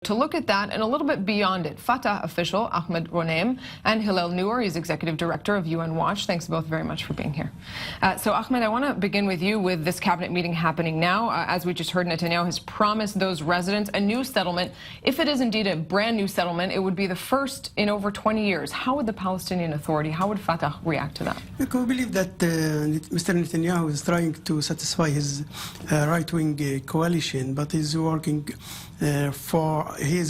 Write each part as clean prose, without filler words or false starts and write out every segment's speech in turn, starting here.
To look at that and a little bit beyond it, Fatah official Ahmed Ghoneim and Hillel Neuer, he's executive director of UN Watch. Thanks both very much for being here. So Ahmed, I want to begin with you with this cabinet meeting happening now. As we just heard, Netanyahu has promised those residents a new settlement. If it is indeed a brand new settlement, it would be the first in over 20 years. How would the Palestinian Authority, how would Fatah react to that? Look, we believe that Mr. Netanyahu is trying to satisfy his right-wing coalition, but he's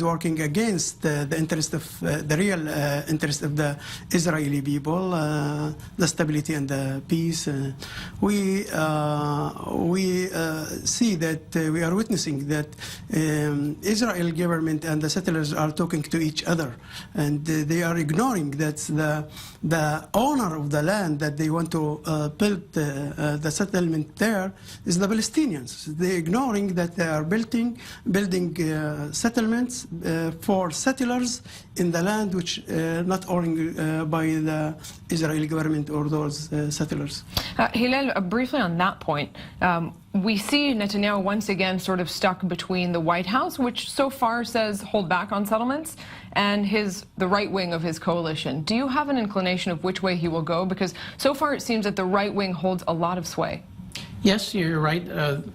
working against the interest of the real interest of the Israeli people, the stability and the peace. We see that we are witnessing that Israel government and the settlers are talking to each other, and they are ignoring that the owner of the land that they want to build the settlement there is the Palestinians. They're ignoring that they are building settlements for settlers in the land which not owned by the Israeli government or those settlers. Hillel, briefly on that point, we see Netanyahu once again sort of stuck between the White House, which so far says hold back on settlements, and the right wing of his coalition. Do you have an inclination of which way he will go? Because so far it seems that the right wing holds a lot of sway. Yes, you're right.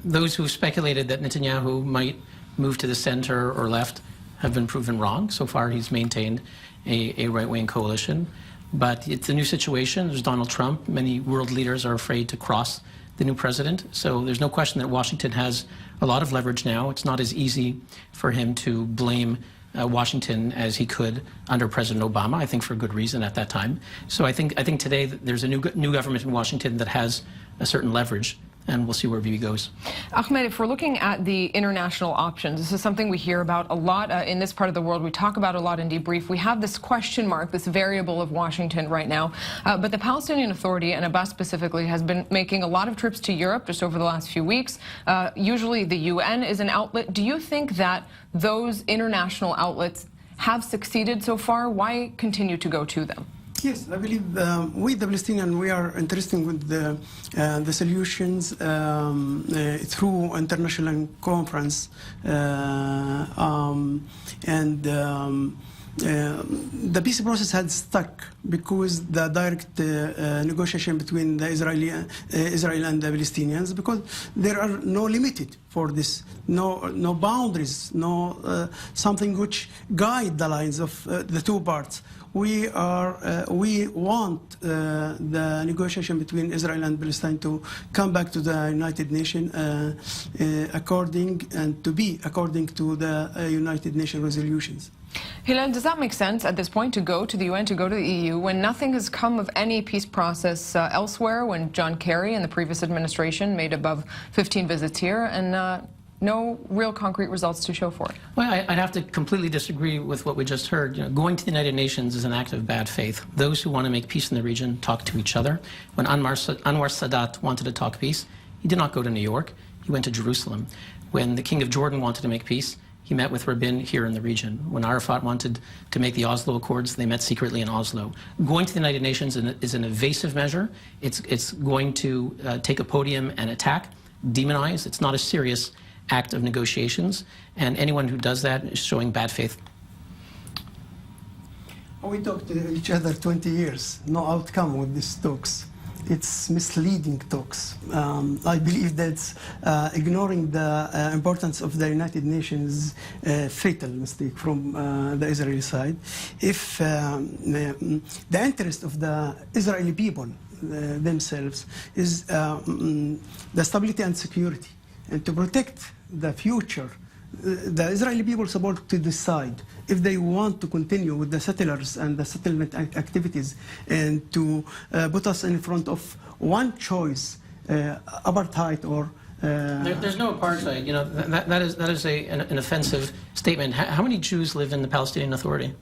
Those who speculated that Netanyahu might move to the center or left have been proven wrong. So far he's maintained a right-wing coalition. But it's a new situation. There's Donald Trump. Many world leaders are afraid to cross the new president. So there's no question that Washington has a lot of leverage now. It's not as easy for him to blame Washington as he could under President Obama, I think for good reason at that time. So I think today there's a new government in Washington that has a certain leverage, and we'll see where Bibi goes. Ahmed, if we're looking at the international options, this is something we hear about a lot in this part of the world. We talk about a lot in Debrief. We have this question mark, this variable of Washington right now. But the Palestinian Authority, and Abbas specifically, has been making a lot of trips to Europe just over the last few weeks. Usually the UN is an outlet. Do you think that those international outlets have succeeded so far? Why continue to go to them? Yes, I believe we, the Palestinians, we are interested with the solutions through international conference the peace process had stuck because the direct negotiation between the Israel and the Palestinians, because there are no limited for this, no boundaries, no something which guide the lines of the two parts. We want the negotiation between Israel and Palestine to come back to the United Nations according to the United Nations resolutions. Hillel, does that make sense at this point to go to the UN, to go to the EU, when nothing has come of any peace process elsewhere, when John Kerry and the previous administration made above 15 visits here and no real concrete results to show for it? Well, I'd have to completely disagree with what we just heard. Going to the United Nations is an act of bad faith. Those who want to make peace in the region talk to each other. When Anwar Sadat wanted to talk peace, he did not go to New York. He went to Jerusalem. When the King of Jordan wanted to make peace, he met with Rabin here in the region. When Arafat wanted to make the Oslo Accords, they met secretly in Oslo. Going to the United Nations is an evasive measure. It's going to take a podium and attack, demonize. It's not a serious act of negotiations, and anyone who does that is showing bad faith. We talked to each other 20 years. No outcome with these talks. It's misleading talks. I believe that ignoring the importance of the United Nations is a fatal mistake from the Israeli side. If the interest of the Israeli people themselves is the stability and security, and to protect the future, the Israeli people are supposed to decide if they want to continue with the settlers and the settlement activities, and to put us in front of one choice, apartheid or... There's no apartheid. You know, that is an offensive statement. How many Jews live in the Palestinian Authority?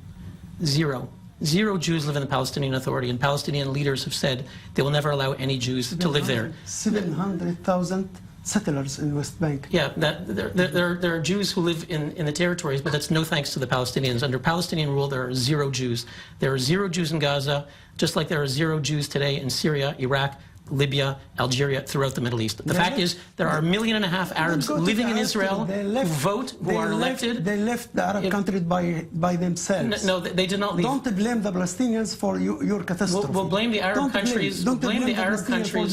Zero. Zero Jews live in the Palestinian Authority, and Palestinian leaders have said they will never allow any Jews to live there. 700,000 settlers in West Bank. Yeah, there are Jews who live in the territories, but that's no thanks to the Palestinians. Under Palestinian rule, there are zero Jews. There are zero Jews in Gaza, just like there are zero Jews today in Syria, Iraq, Libya, Algeria, throughout the Middle East. The fact is, there are 1.5 million Arabs living in Israel who vote, who are elected. They left the Arab countries by themselves. No, they did not leave. Don't blame the Palestinians for your catastrophe. We'll blame the Arab countries. We'll blame the Arab countries.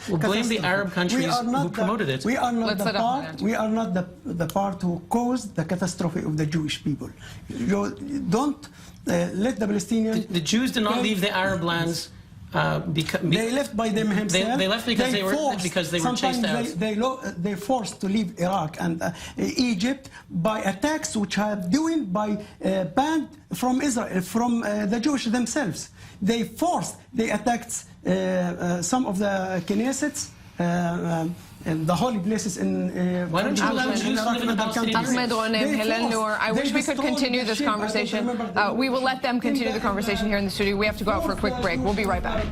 We'll blame the Arab countries who promoted it. We are not the part who caused the catastrophe of the Jewish people. You don't let the Palestinians. The Jews did not leave the Arab lands. They left by themselves. They left because they were chased out. They forced to leave Iraq and Egypt by attacks which are doing by banned from Israel, from the Jewish themselves. They attacked some of the Knesset. And the holy places in why don't you allow Jews to live in the Palestinian Ahmed, Ghoneim, Hillel, Neuer, I wish we could continue this conversation. We will let them continue the conversation here in the studio. We have to go out for a quick break. We'll be right back.